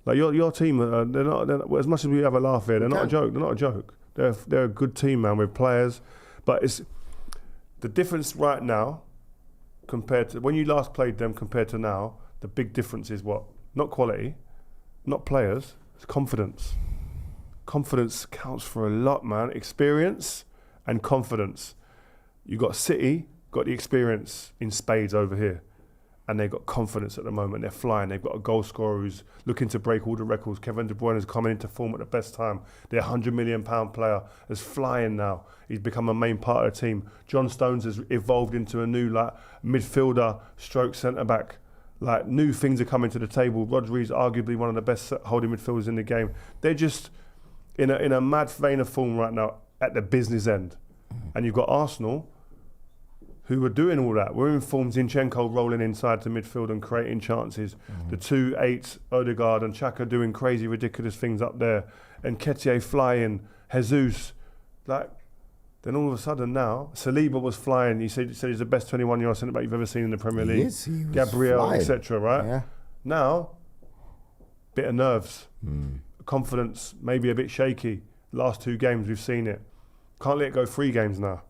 S2: Like your team, they're not as much as we have a laugh here. They're not a joke. They're not a joke. They're a good team, man, with players. But it's the difference right now. Compared to when you last played them compared to now, the big difference is what? Not quality, not players, it's confidence. Confidence counts for a lot, man. Experience and confidence. You got City, got the experience in spades over here, and they've got confidence at the moment. They're flying. They've got a goal scorer who's looking to break all the records. Kevin De Bruyne is coming into form at the best time. Their £100 million player is flying now. He's become a main part of the team. John Stones has evolved into a new midfielder stroke centre-back. New things are coming to the table. Rodri's arguably one of the best holding midfielders in the game. They're just in a mad vein of form right now at the business end. And you've got Arsenal, who are doing all that. We're in form, Zinchenko rolling inside the midfield and creating chances. The 2-8, Odegaard and Xhaka doing crazy, ridiculous things up there. And Nketiah flying, Jesus. Then all of a sudden now, Saliba was flying. He said he's the best 21-year-old centre-back you've ever seen in the Premier League. Gabriel, etc. Right? Yeah. Now, bit of nerves. Confidence, maybe a bit shaky. Last 2 games, we've seen it. Can't let it go 3 games now.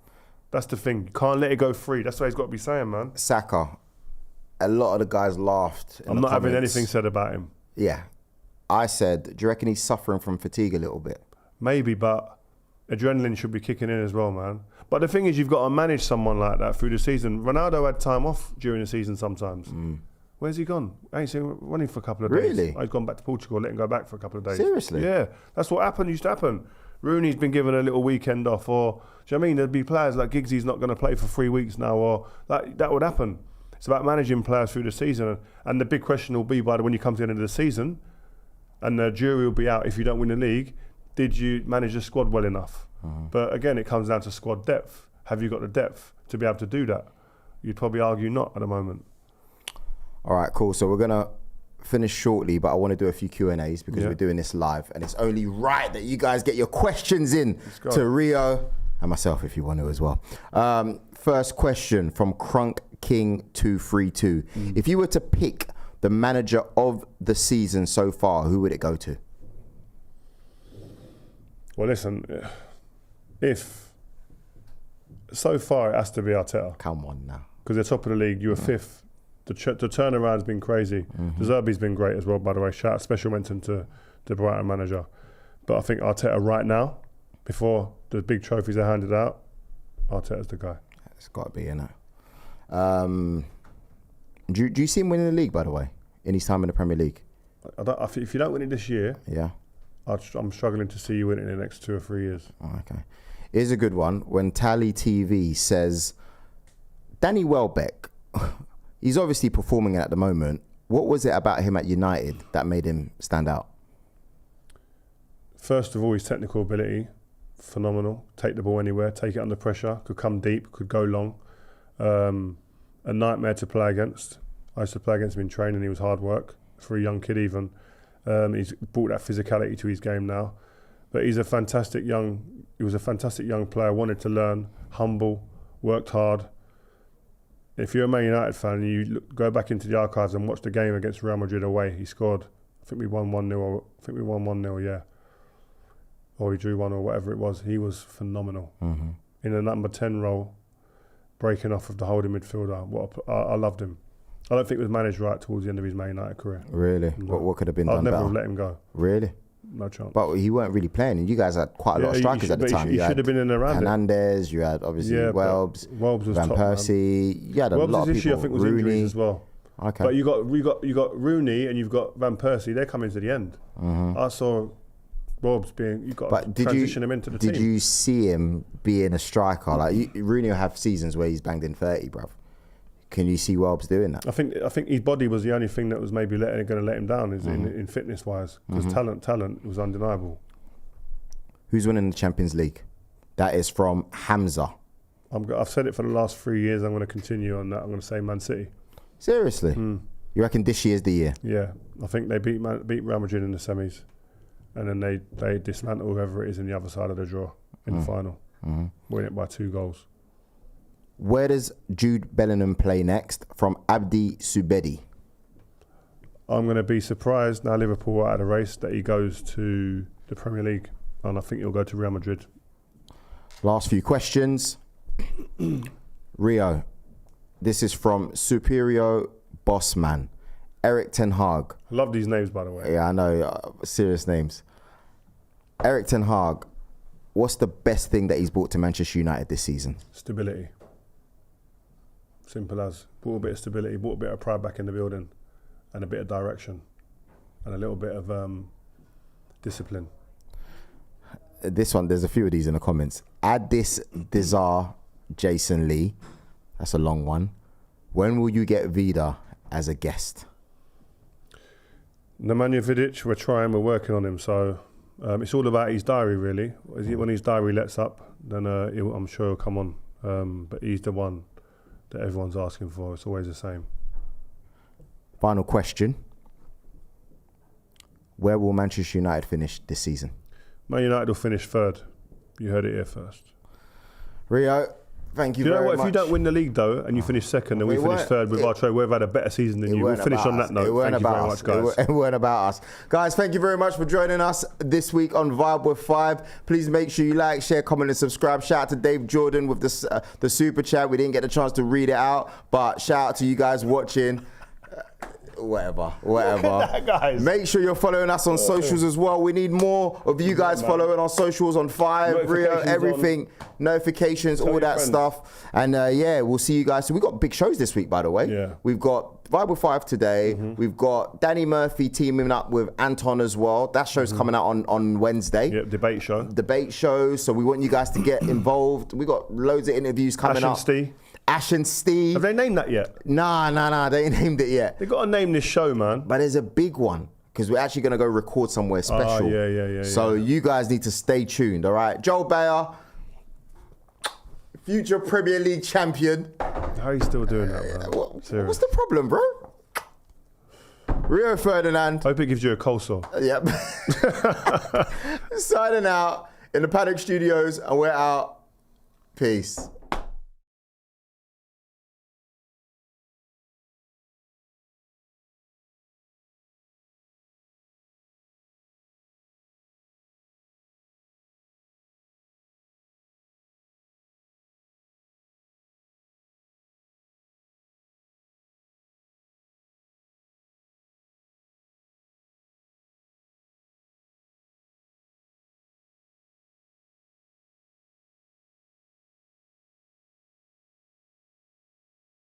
S2: That's the thing. You can't let it go 3. That's what he's got to be saying, man.
S3: Saka. A lot of the guys laughed.
S2: I'm not having anything said about him.
S3: Yeah. I said, do you reckon he's suffering from fatigue a little bit?
S2: Maybe, but adrenaline should be kicking in as well, man. But the thing is, you've got to manage someone like that through the season. Ronaldo had time off during the season sometimes. Where's he gone? I ain't seen him running for a couple of days.
S3: Really?
S2: He's gone back to Portugal, let him go back for a couple of days.
S3: Seriously?
S2: Yeah. That's what used to happen. Rooney's been given a little weekend off, or, do you know what I mean? There'd be players like Giggsy's not going to play for 3 weeks now, or that would happen. It's about managing players through the season. And the big question will be when you come to the end of the season, and the jury will be out if you don't win the league, did you manage the squad well enough? But again, it comes down to squad depth. Have you got the depth to be able to do that? You'd probably argue not at the moment.
S3: All right, cool. So we're going to finish shortly, but I want to do a few Q&As because we're doing this live, and it's only right that you guys get your questions in to Rio and myself if you want to as well. First question from Crunk King 232. If you were to pick the manager of the season so far, who would it go to?
S2: Well, listen, if so far it has to be Arteta.
S3: Come on now.
S2: Because they're top of the league, you were 5th. The turnaround's been crazy. The Zerbi's been great as well, by the way. Shout out, special mention to the Brighton manager. But I think Arteta right now, before the big trophies are handed out, Arteta's the guy.
S3: It's got to be, innit? Do you see him winning the league, by the way, in his time in the Premier League?
S2: I think if you don't win it this year,
S3: yeah,
S2: I'm struggling to see you win it in the next 2 or 3 years.
S3: Okay. Here's a good one. When Tally TV says, Danny Welbeck, he's obviously performing at the moment. What was it about him at United that made him stand out?
S2: First of all, his technical ability, phenomenal. Take the ball anywhere, take it under pressure, could come deep, could go long. A nightmare to play against. I used to play against him in training. He was hard work for a young kid even. He's brought that physicality to his game now. But he was a fantastic young player, wanted to learn, humble, worked hard. If you're a Man United fan, you go back into the archives and watch the game against Real Madrid away. He scored. I think we won 1-0. Yeah. Or he drew 1 or whatever it was. He was phenomenal. Mm-hmm. In a number 10 role, breaking off of the holding midfielder. I loved him. I don't think it was managed right towards the end of his Man United career.
S3: Really?
S2: No.
S3: What could have been done better?
S2: I'd never have let him go.
S3: Really?
S2: No chance.
S3: But he weren't really playing, and you guys had quite a lot of strikers at the time.
S2: He should have been in around
S3: Fernandes, you had obviously Welbs
S2: was
S3: Van
S2: top,
S3: Persie.
S2: Man.
S3: You had a lot of people.
S2: Issue, I think, was
S3: Rooney.
S2: Injuries as well.
S3: Okay.
S2: But you got Rooney and you've got Van Persie. They're coming to the end. Mm-hmm. I saw Welbs being. You got to transition him into the team.
S3: Did you see him being a striker? Like Rooney will have seasons where he's banged in 30, bruv. Can you see Welbs doing that?
S2: I think his body was the only thing that was maybe going to let him down in fitness wise, because talent was undeniable.
S3: Who's winning the Champions League? That is from Hamza.
S2: I've said it for the last 3 years. I'm going to continue on that. I'm going to say Man City.
S3: Seriously? You reckon this year's the year?
S2: Yeah, I think they beat Real Madrid in the semis, and then they dismantle whoever it is in the other side of the draw in the final, win it by 2 goals.
S3: Where does Jude Bellingham play next? From Abdi Subedi.
S2: I'm going to be surprised now Liverpool are out of the race that he goes to the Premier League, and I think he'll go to Real Madrid.
S3: Last few questions. Rio, this is from Superio Bossman. Erik ten Hag.
S2: I love these names, by the way.
S3: Yeah, I know. Serious names. Erik ten Hag, what's the best thing that he's brought to Manchester United this season?
S2: Stability. Simple as. Brought a bit of stability, brought a bit of pride back in the building, and a bit of direction, and a little bit of discipline.
S3: This one, there's a few of these in the comments. Add this Desire Jason Lee. That's a long one. When will you get Vida as a guest?
S2: Nemanja Vidic, we're working on him. So it's all about his diary, really. When his diary lets up, then I'm sure he'll come on. But he's the one that everyone's asking for. It's always the same.
S3: Final question. Where will Manchester United finish this season?
S2: Man United will finish 3rd. You heard it here first.
S3: Rio, thank you very much.
S2: If you don't win the league, though, and you finish 2nd and we finish 3rd with our trade, we've had a better season than you. We'll finish on that note. Thank you very much, guys.
S3: It weren't about us. Guys, thank you very much for joining us this week on Vibe with 5. Please make sure you like, share, comment, and subscribe. Shout out to Dave Jordan with the super chat. We didn't get the chance to read it out, but shout out to you guys watching. Whatever.
S2: Guys.
S3: Make sure you're following us on socials as well. We need more of you guys following our socials on 5, Rio, everything, notifications, all that stuff. And we'll see you guys. So we've got big shows this week, by the way.
S2: Yeah.
S3: We've got Vibe with 5 today. We've got Danny Murphy teaming up with Anton as well. That show's coming out on Wednesday.
S2: Yep, debate show.
S3: So we want you guys to get involved. We've got loads of interviews coming up. Ash and Steve.
S2: Have they named that yet?
S3: Nah, they ain't named it yet.
S2: They've got to name this show, man.
S3: But there's a big one, because we're actually going to go record somewhere special.
S2: Yeah.
S3: So you guys need to stay tuned, all right? Joel Beya, future Premier League champion.
S2: How are you still doing that, bro?
S3: What's the problem, bro? Rio Ferdinand.
S2: Hope it gives you a cold sore.
S3: Yep. Signing out in the Paddock Studios, and we're out. Peace.